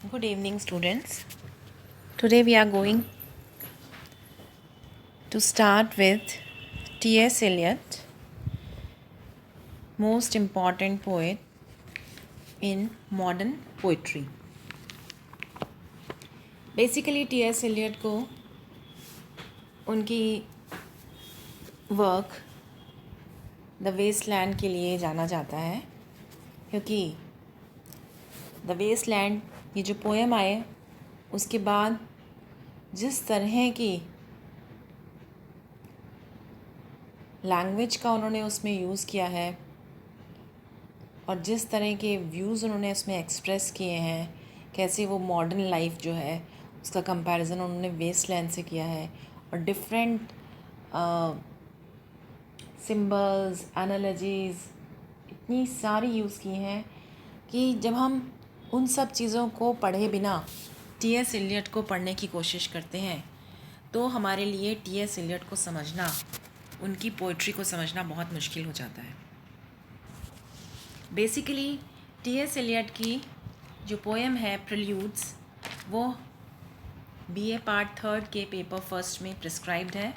Good evening, students. Today we are going to start with T.S. Eliot, most important poet in modern poetry. Basically T.S. Eliot को उनकी work the Westland के लिए जाना जाता है, क्योंकि द वेस्टलैंड ये जो पोएम आए उसके बाद जिस तरह की लैंग्वेज का उन्होंने उसमें यूज़ किया है और जिस तरह के व्यूज़ उन्होंने उसमें एक्सप्रेस किए हैं, कैसे वो मॉडर्न लाइफ जो है उसका कंपैरिजन उन्होंने वेस्टलैंड से किया है और डिफरेंट सिंबल्स एनालॉजीज़ इतनी सारी यूज़ की हैं कि जब हम उन सब चीज़ों को पढ़े बिना T.S. एलियट को पढ़ने की कोशिश करते हैं तो हमारे लिए T.S. एलियट को समझना, उनकी पोइट्री को समझना बहुत मुश्किल हो जाता है। Basically T.S. एलियट की जो पोएम है प्रिल्यूड्स, वो BA पार्ट 3 के पेपर फर्स्ट में प्रिस्क्राइब्ड है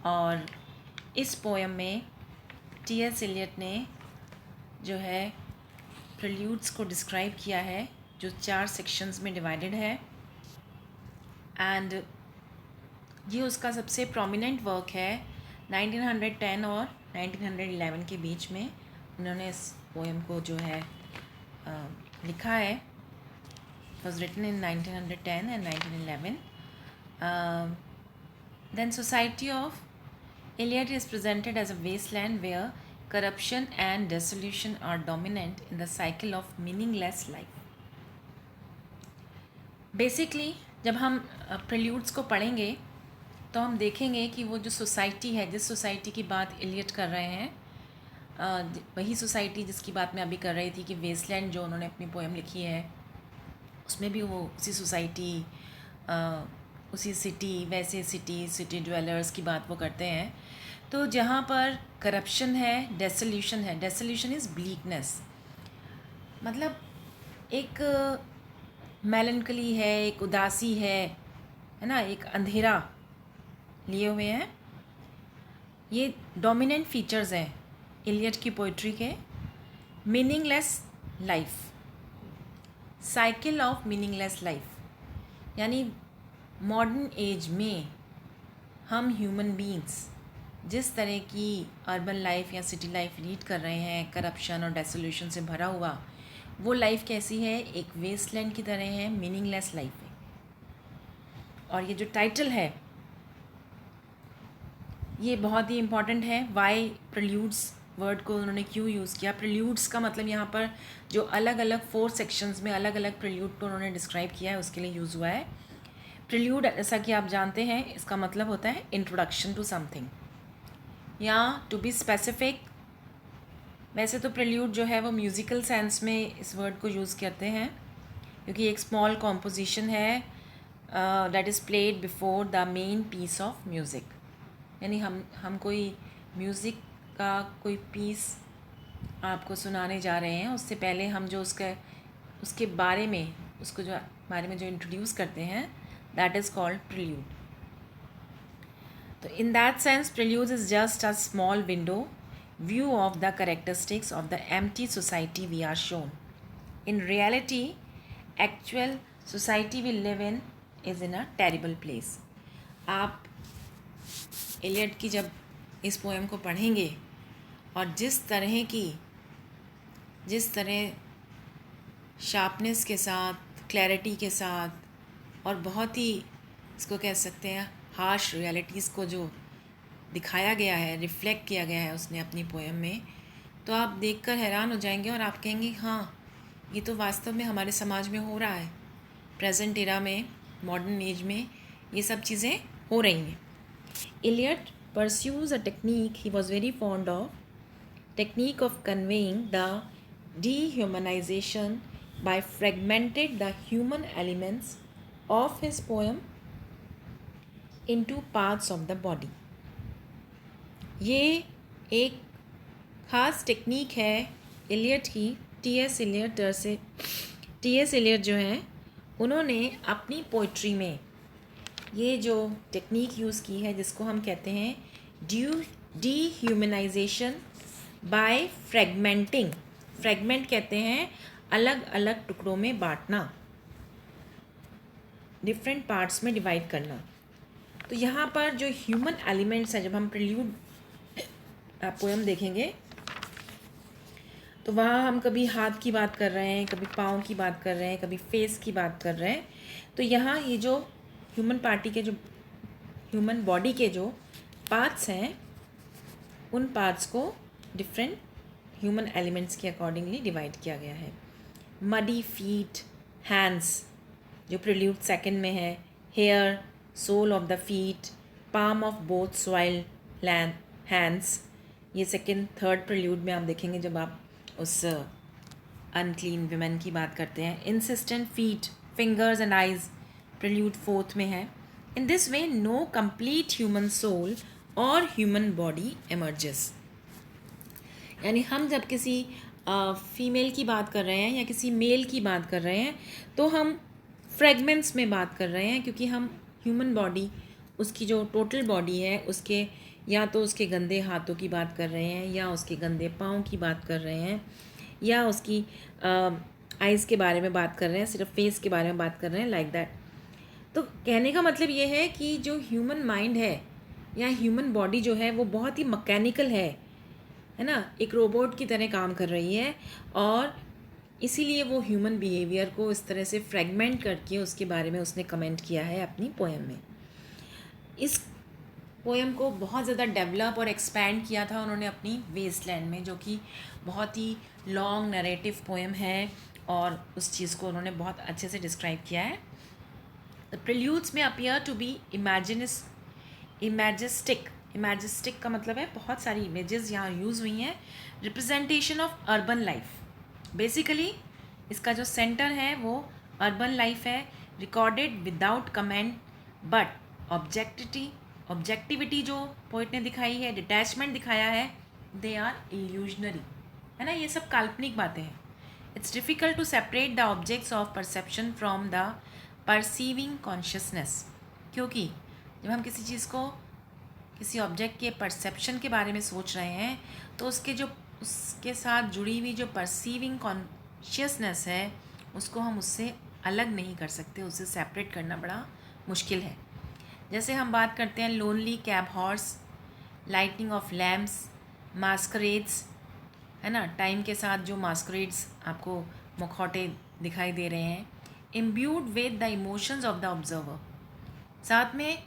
और इस पोएम में T.S. एलियट ने जो है प्रिल्यूड्स को डिस्क्राइब किया है, जो 4 सेक्शंस में डिवाइडेड है एंड ये उसका सबसे प्रोमिनेंट वर्क है। 1910 और 1911 के बीच में उन्होंने इस पोएम को जो है लिखा है। It was written in 1910 and 1911। Then society of Eliot is presented as a wasteland where corruption and dissolution are dominant in the cycle of meaningless life. Basically जब हम प्रिल्यूड्स को पढ़ेंगे तो हम देखेंगे कि वो जो सोसाइटी है, जिस सोसाइटी की बात एलियट कर रहे हैं, वही सोसाइटी जिसकी बात मैं अभी कर रही थी कि वेस्टलैंड जो उन्होंने अपनी पोएम लिखी है उसमें भी वो उसी सोसाइटी, उसी सिटी, वैसे सिटी ड्वेलर्स की बात वो करते हैं। तो जहाँ पर करप्शन है, डेसोल्यूशन है, डेसोल्यूशन इज़ ब्लीकनेस, मतलब एक मेलनकली है, एक उदासी है ना, एक अंधेरा लिए हुए हैं। ये डोमिनेंट फीचर्स हैं एलियट की पोइट्री के। Meaningless life, cycle of meaningless life, यानी मॉडर्न एज में हम ह्यूमन बीइंग्स जिस तरह की अर्बन लाइफ या सिटी लाइफ लीड कर रहे हैं, करप्शन और डेसोल्यूशन से भरा हुआ, वो लाइफ कैसी है, एक वेस्टलैंड की तरह है, मीनिंगलेस लाइफ है। और ये जो टाइटल है ये बहुत ही इम्पॉर्टेंट है। वाई प्रिल्यूड्स वर्ड को उन्होंने क्यों यूज़ किया? प्रिल्यूड्स का मतलब यहाँ पर जो अलग अलग 4 सेक्शंस में अलग अलग प्रिल्यूड को उन्होंने डिस्क्राइब किया है उसके लिए यूज़ हुआ है। प्रिल्यूड, जैसा कि आप जानते हैं, इसका मतलब होता है इंट्रोडक्शन टू समथिंग, या टू बी स्पेसिफिक। वैसे तो प्रिल्यूड जो है वो म्यूज़िकल सेंस में इस वर्ड को यूज़ करते हैं, क्योंकि एक स्मॉल कॉम्पोजिशन है that is played before the main piece of music, यानी हम कोई म्यूज़िक का कोई पीस आपको सुनाने जा रहे हैं, उससे पहले हम जो उसके बारे में, उसको जो बारे में जो इंट्रोड्यूस करते हैं, दैट इज़ कॉल्ड प्रिल्यूड। तो in that sense prelude is just a small window view of the characteristics of the empty society we are shown. In reality actual society we live in is in a terrible place. आप Eliot की जब इस poem को पढ़ेंगे और जिस तरह sharpness के साथ, क्लैरिटी के साथ और बहुत ही, इसको कह सकते हैं, हार्श रियलिटीज़ को जो दिखाया गया है, रिफ्लेक्ट किया गया है उसने अपनी पोएम में, तो आप देखकर हैरान हो जाएंगे और आप कहेंगे हाँ, ये तो वास्तव में हमारे समाज में हो रहा है। प्रेजेंट एरा में, मॉडर्न एज में ये सब चीज़ें हो रही हैं। Eliot pursues a technique he was very fond of, technique of conveying the dehumanization by fragmented the human elements of his poem into parts of the body. ये एक ख़ास टेक्निक है एलियट की। T.S. एलियट जो हैं उन्होंने अपनी poetry में ये जो टेक्निक यूज़ की है जिसको हम कहते हैं डीह्यूमनाइजेशन बाय फ्रेगमेंटिंग। फ्रेगमेंट कहते हैं अलग अलग टुकड़ों में बांटना, डिफरेंट पार्ट्स में डिवाइड करना। तो यहाँ पर जो ह्यूमन एलिमेंट्स हैं, जब हम प्रेल्यूड पोएम देखेंगे तो वहाँ हम कभी हाथ की बात कर रहे हैं, कभी पाँव की बात कर रहे हैं, कभी फेस की बात कर रहे हैं। तो यहाँ ये जो ह्यूमन बॉडी के जो पार्ट्स हैं, उन पार्ट्स को डिफरेंट ह्यूमन एलिमेंट्स के अकॉर्डिंगली डिवाइड किया गया है। मडी फीट, हैंड्स जो प्रेल्यूड सेकंड में है, hair, sole of the feet, palm of both soil land hands, ये सेकंड थर्ड प्रेल्यूड में आप देखेंगे जब आप उस अनक्लीन विमेन की बात करते हैं। Insistent feet, fingers and eyes prelude fourth में है। In this way no complete human soul और ह्यूमन बॉडी एमर्जेस। यानी हम जब किसी फीमेल की बात कर रहे हैं या किसी मेल की बात कर रहे हैं तो हम फ्रेगमेंट्स में बात कर रहे हैं, क्योंकि हम ह्यूमन बॉडी, उसकी जो टोटल बॉडी है, उसके या तो उसके गंदे हाथों की बात कर रहे हैं, या उसके गंदे पाँव की बात कर रहे हैं, या उसकी आइज़ के बारे में बात कर रहे हैं, सिर्फ फेस के बारे में बात कर रहे हैं, लाइक दैट। तो कहने का मतलब ये है कि जो ह्यूमन माइंड है या ह्यूमन बॉडी जो है वो बहुत ही मैकेनिकल है ना, एक रोबोट की तरह काम कर रही है, और इसीलिए वो ह्यूमन बिहेवियर को इस तरह से फ्रेगमेंट करके उसके बारे में उसने कमेंट किया है अपनी पोएम में। इस पोएम को बहुत ज़्यादा डेवलप और एक्सपैंड किया था उन्होंने अपनी वेस्टलैंड में, जो कि बहुत ही लॉन्ग नरेटिव पोएम है, और उस चीज़ को उन्होंने बहुत अच्छे से डिस्क्राइब किया है। द प्रेल्यूड्स में अपीयर टू बी इमेजिस्टिक का मतलब है बहुत सारी इमेजेस यहाँ यूज़ हुई हैं। Representation of urban life, basically इसका जो सेंटर है वो अर्बन लाइफ है। Recorded without comment but objectivity जो पोइट ने दिखाई है, डिटैचमेंट दिखाया है, दे आर इल्यूजनरी, है ना, ये सब काल्पनिक बातें हैं। It's difficult to separate the objects of perception from the perceiving consciousness, क्योंकि जब हम किसी चीज़ को, किसी ऑब्जेक्ट के परसेप्शन के बारे में सोच रहे हैं तो उसके साथ जुड़ी हुई जो परसीविंग कॉन्शियसनेस है उसको हम उससे अलग नहीं कर सकते, उससे सेपरेट करना बड़ा मुश्किल है। जैसे हम बात करते हैं lonely cab horse, lightning of lamps, masquerades, है ना, टाइम के साथ जो मास्करेड्स आपको मुखौटे दिखाई दे रहे हैं। Imbued with the emotions of the observer, साथ में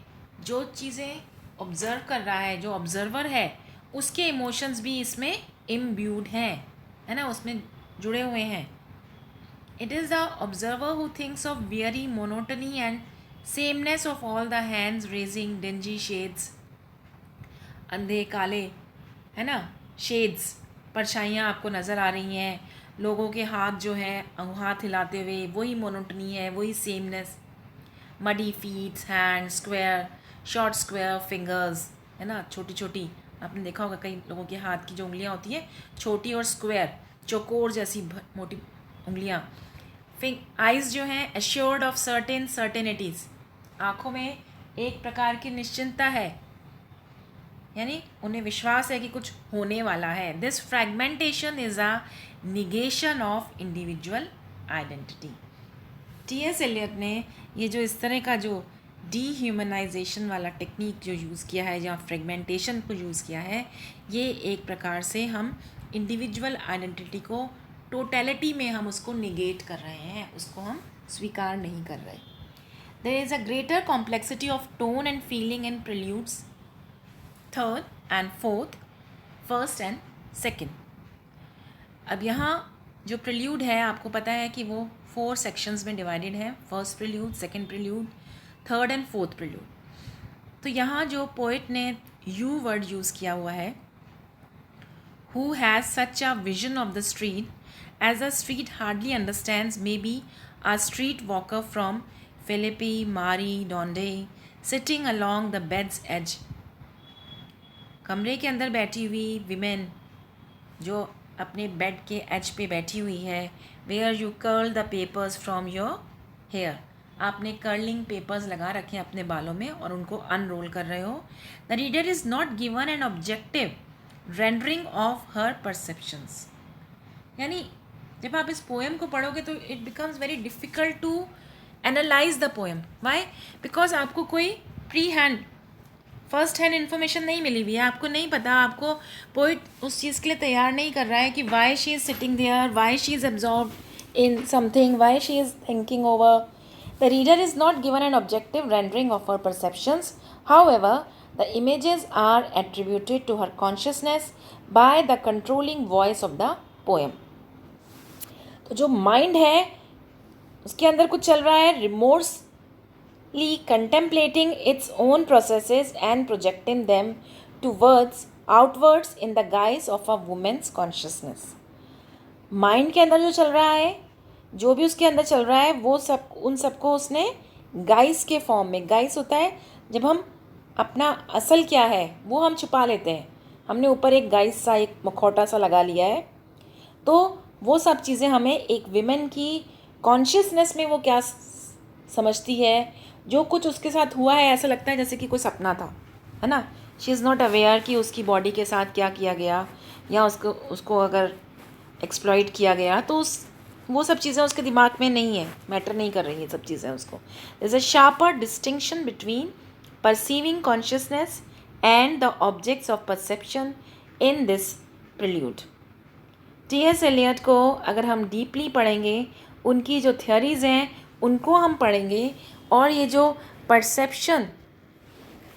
जो चीज़ें ऑब्ज़र्व कर रहा है, जो ऑब्ज़र्वर है, उसके इमोशंस भी इसमें इम्ब्यूड हैं, है ना, उसमें जुड़े हुए हैं। It is the observer who thinks of very monotony and sameness of all the hands raising dingy shades, अंधे काले, है ना, शेड्स, परछाइयाँ आपको नज़र आ रही हैं, लोगों के हाथ जो है हाथ हिलाते हुए, वही मोनोटनी है, वही sameness. Muddy feets, hand, square, short square fingers, है ना, छोटी छोटी, आपने देखा होगा कई लोगों के हाथ की जो उंगलियां होती है छोटी और स्क्वायर, चौकोर जैसी मोटी उंगलियां। आइज़ जो हैं एश्योर्ड ऑफ सर्टेनिटीज़, आँखों में एक प्रकार की निश्चिंतता है, यानी उन्हें विश्वास है कि कुछ होने वाला है। This fragmentation is a negation of individual identity. T S. Eliot ने ये जो इस तरह का जो डीह्यूमनाइजेशन वाला टेक्निक जो यूज़ किया है, जहाँ फ्रेगमेंटेशन को यूज़ किया है, ये एक प्रकार से हम इंडिविजुअल आइडेंटिटी को टोटलिटी में हम उसको निगेट कर रहे हैं, उसको हम स्वीकार नहीं कर रहे। There is a greater complexity of tone and feeling in preludes third and fourth, first and second. अब यहाँ जो प्रेल्यूड है आपको पता है कि वो 4 सेक्शंस में डिवाइडेड है, first prelude, second prelude, third and fourth prelude. तो यहाँ जो पोइट ने यू वर्ड यूज़ किया हुआ है, who has such a vision of the street as a street hardly understands may be a street walker from Philippe Marie Donadieu sitting along the bed's edge. कमरे के अंदर बैठी हुई women जो अपने बेड के एज पे बैठी हुई है, where you curl the papers from your hair, आपने कर्लिंग पेपर्स लगा रखे हैं अपने बालों में और उनको अनरोल कर रहे हो. The reader is not given an objective rendering of her perceptions. यानी जब आप इस पोएम को पढ़ोगे तो it becomes very difficult to analyse the poem. Why? Because आपको कोई pre hand first hand information नहीं मिली हुई है. आपको नहीं पता, आपको पोइट उस चीज़ के लिए तैयार नहीं कर रहा है कि why she is sitting there, why she is absorb in something, why she is thinking over. The reader is not given an objective rendering of her perceptions. However, the images are attributed to her consciousness by the controlling voice of the poem. तो जो mind है उसके अंदर कुछ चल रहा है, remorsefully contemplating its own processes and projecting them towards outwards in the guise of a women's consciousness. Mind के अंदर जो चल रहा है, जो भी उसके अंदर चल रहा है, वो सब उन सबको उसने गाइस के फॉर्म में. गाइस होता है जब हम अपना असल क्या है वो हम छुपा लेते हैं. हमने ऊपर एक गाइस सा, एक मखौटा सा लगा लिया है, तो वो सब चीज़ें हमें एक विमेन की कॉन्शियसनेस में वो क्या समझती है, जो कुछ उसके साथ हुआ है ऐसा लगता है जैसे कि कोई सपना था, है ना. शी इज़ नॉट अवेयर कि उसकी बॉडी के साथ क्या किया गया, या उसको अगर एक्सप्लॉइट किया गया तो वो सब चीज़ें उसके दिमाग में नहीं है, मैटर नहीं कर रही है सब चीज़ें उसको. There is a sharper distinction between perceiving consciousness and the objects of perception in this prelude. T S. Eliot को अगर हम डीपली पढ़ेंगे, उनकी जो थ्योरीज़ हैं उनको हम पढ़ेंगे, और ये जो परसेप्शन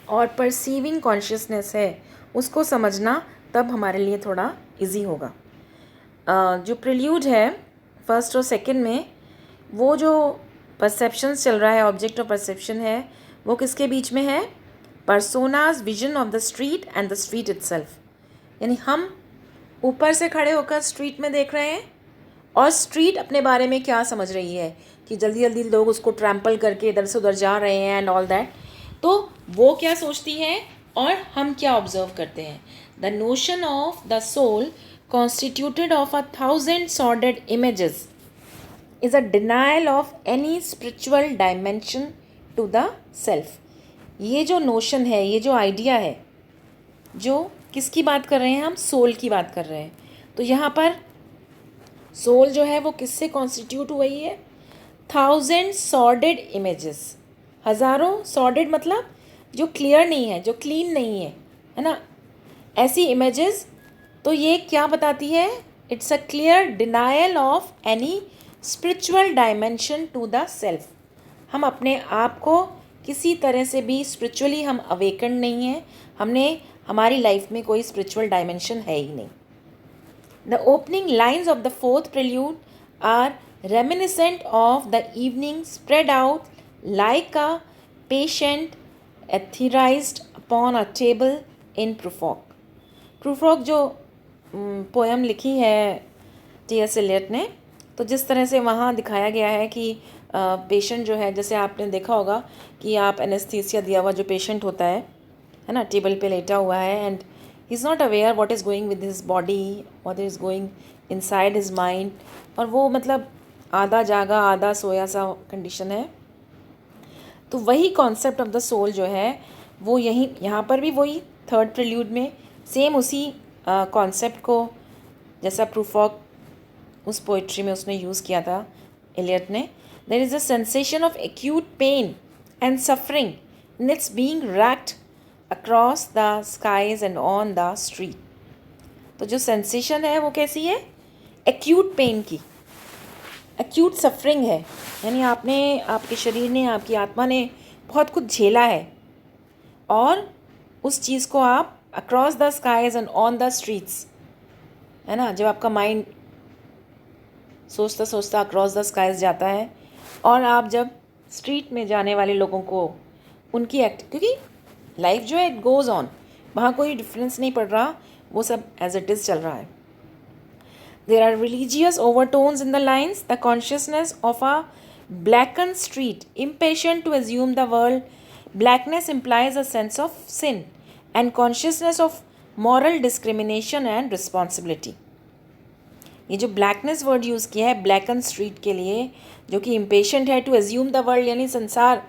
और परसीविंग कॉन्शियसनेस है उसको समझना तब हमारे लिए थोड़ा इजी होगा. जो प्रिल्यूड है फर्स्ट और सेकंड में, वो जो परसेप्शंस चल रहा है, ऑब्जेक्ट ऑफ परसेप्शन है, वो किसके बीच में है? Personage vision of the street and the street itself. यानी हम ऊपर से खड़े होकर स्ट्रीट में देख रहे हैं और स्ट्रीट अपने बारे में क्या समझ रही है कि जल्दी जल्दी लोग उसको ट्रैम्पल करके इधर से उधर जा रहे हैं एंड ऑल दैट. तो वो क्या सोचती है और हम क्या ऑब्जर्व करते हैं. The notion of the soul constituted of 1,000 sordid images is a denial of any spiritual dimension to the self. ये जो नोशन है, ये जो आइडिया है, जो किसकी बात कर रहे हैं हम? सोल की बात कर रहे हैं. तो यहाँ पर सोल जो है वो किससे कॉन्स्टिट्यूट हुई है? 1,000 सॉर्डेड इमेजेस. हज़ारों सॉर्डेड मतलब जो क्लियर नहीं है, जो क्लीन नहीं है ना, ऐसी इमेजेस. तो ये क्या बताती है? It's a clear denial of any spiritual dimension to the self. हम अपने आप को किसी तरह से भी स्पिरिचुअली हम अवेकन नहीं है, हमारी लाइफ में कोई स्पिरिचुअल डायमेंशन है ही नहीं. The opening lines of the fourth prelude are reminiscent of the evening spread out like a patient etherized upon a table in Prufrock. Prufrock जो पोएम लिखी है टी.एस. एलियट ने, तो जिस तरह से वहाँ दिखाया गया है कि पेशेंट जो है, जैसे आपने देखा होगा कि आप एनेस्थीसिया दिया हुआ जो पेशेंट होता है ना, टेबल पे लेटा हुआ है and he is not aware what is going with his body, what is going inside his mind, और वो मतलब आधा जागा आधा सोया सा कंडीशन है. तो वही कॉन्सेप्ट ऑफ द सोल जो है वो यहाँ पर भी वही थर्ड प्रिल्यूड में सेम उसी कॉन्सेप्ट को, जैसा प्रूफॉक उस पोइट्री में उसने यूज़ किया था एलियट ने. There is a sensation of acute pain and suffering in its being racked across the skies and on the street. तो जो सेंसेशन है वो कैसी है? एक्यूट पेन की, एक्यूट सफरिंग है. यानी आपके शरीर ने, आपकी आत्मा ने बहुत कुछ झेला है, और उस चीज़ को आप across the skies and on the streets, है ना, जब आपका माइंड सोचता सोचता अक्रॉस द स्काइज जाता है, और आप जब स्ट्रीट में जाने वाले लोगों को उनकी क्योंकि लाइफ जो है इट गोज़ ऑन, वहाँ कोई डिफरेंस नहीं पड़ रहा, वो सब एज इट इज़ चल रहा है. There are religious overtones in the lines. The consciousness of a blackened street, impatient to assume the world. Blackness implies a sense of sin and consciousness of moral discrimination and responsibility. ये जो blackness word use किया है blacken street के लिए, जो कि impatient है to assume the world, यानी संसार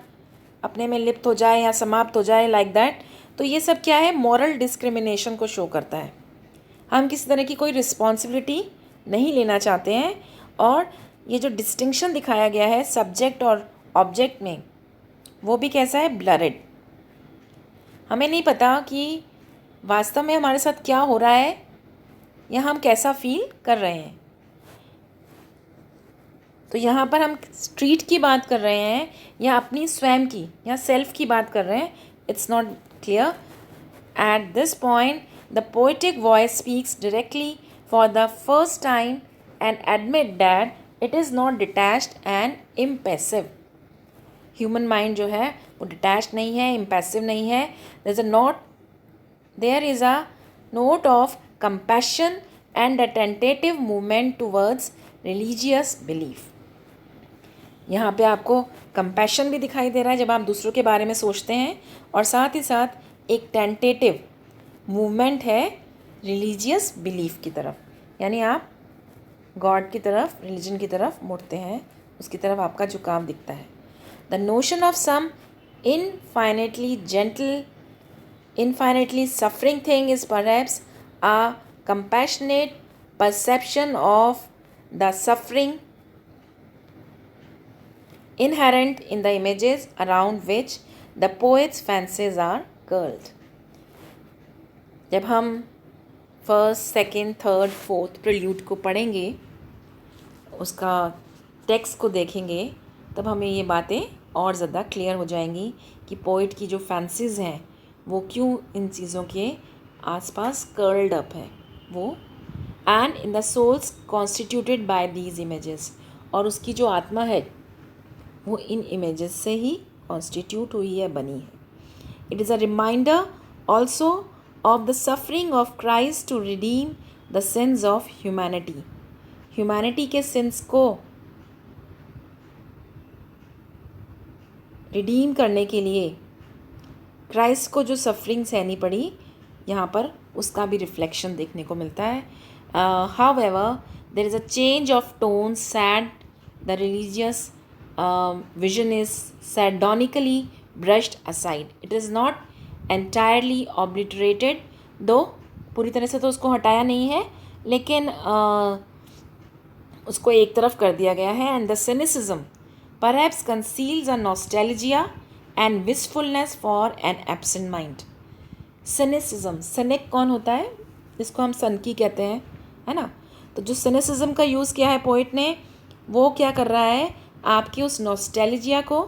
अपने में लिप्त हो जाए या समाप्त हो जाए, लाइक दैट। तो ये सब क्या है, मॉरल डिस्क्रिमिनेशन को शो करता है। हम किसी तरह की कोई रिस्पॉन्सिबिलिटी नहीं लेना चाहते हैं, और ये जो डिस्टिंक्शन दिखाया गया है सब्जेक्ट और ऑब्जेक्ट में, वो भी कैसा है, ब्लरेड। हमें नहीं पता कि वास्तव में हमारे साथ क्या हो रहा है या हम कैसा फील कर रहे हैं। तो यहाँ पर हम स्ट्रीट की बात कर रहे हैं या अपनी स्वयं की या सेल्फ की बात कर रहे हैं, it's not clear. At this point the poetic voice speaks directly for the first time and admit that it is not detached and impassive. Human mind जो है वो डिटैच्ड नहीं है, इम्पैसिव नहीं है। There is a note of compassion and a tentative movement towards religious belief। यहाँ पे आपको compassion भी दिखाई दे रहा है जब आप दूसरों के बारे में सोचते हैं, और साथ ही साथ एक tentative movement है religious belief की तरफ, यानी आप God की तरफ, religion की तरफ मुड़ते हैं, उसकी तरफ आपका झुकाव दिखता है। The notion of some infinitely gentle, infinitely suffering thing is perhaps a compassionate perception of the suffering inherent in the images around which the poet's fancies are curled। जब हम first, second, third, fourth prelude को पढ़ेंगे, उसका text को देखेंगे, तब हमें ये बातें और ज़्यादा क्लियर हो जाएंगी कि पोइट की जो फैंसीज़ हैं वो क्यों इन चीज़ों के आसपास कर्ल्ड अप है वो, and in the souls constituted by these images, और उसकी जो आत्मा है वो इन इमेजेस से ही कॉन्स्टिट्यूट हुई है, बनी है। It is a reminder also of the suffering of Christ to redeem the sins of humanity. Humanity के सिंस को रिडीम करने के लिए क्राइस्ट को जो सफरिंग सहनी पड़ी, यहाँ पर उसका भी रिफ्लेक्शन देखने को मिलता है। However there is a change of tone, sad, the religious vision is sardonically brushed aside। It is not entirely obliterated, though पूरी तरह से तो उसको हटाया नहीं है, लेकिन उसको एक तरफ कर दिया गया है। And the cynicism perhaps conceals a nostalgia and wistfulness for an absent mind। Cynicism, scenic कौन होता है, इसको हम सनकी कहते हैं, है ना। तो जो सिनिसिज्म का यूज़ किया है पोइट ने, वो क्या कर रहा है, आपकी उस नॉस्टैल्जिया को,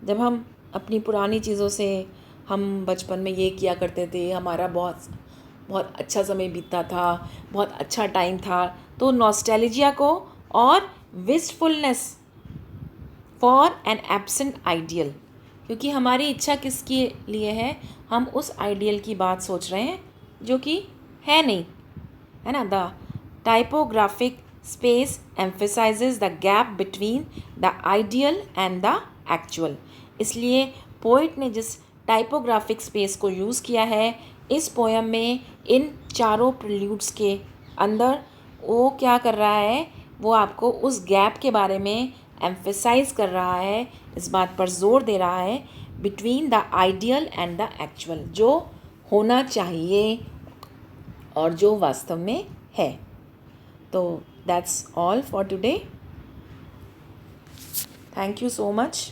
जब हम अपनी पुरानी चीज़ों से, हम बचपन में ये किया करते थे, हमारा बहुत बहुत अच्छा समय बीतता था, बहुत अच्छा टाइम था, तो नॉस्टैल्जिया को, और विस्टफुलनेस फॉर एन एब्सेंट आइडियल, क्योंकि हमारी इच्छा किसके लिए है, हम उस आइडियल की बात सोच रहे हैं जो कि है नहीं, है ना। The typographic space emphasises the gap between the ideal and the actual. इसलिए पोइट ने जिस टाइपोग्राफिक स्पेस को यूज़ किया है इस पोयम में, इन चारों प्रिल्यूड्स के अंदर, वो क्या कर रहा है, वो आपको उस गैप के बारे में एम्फेसाइज कर रहा है, इस बात पर जोर दे रहा है, between the ideal and the actual, जो होना चाहिए और जो वास्तव में है। तो that's all for today. Thank you so much.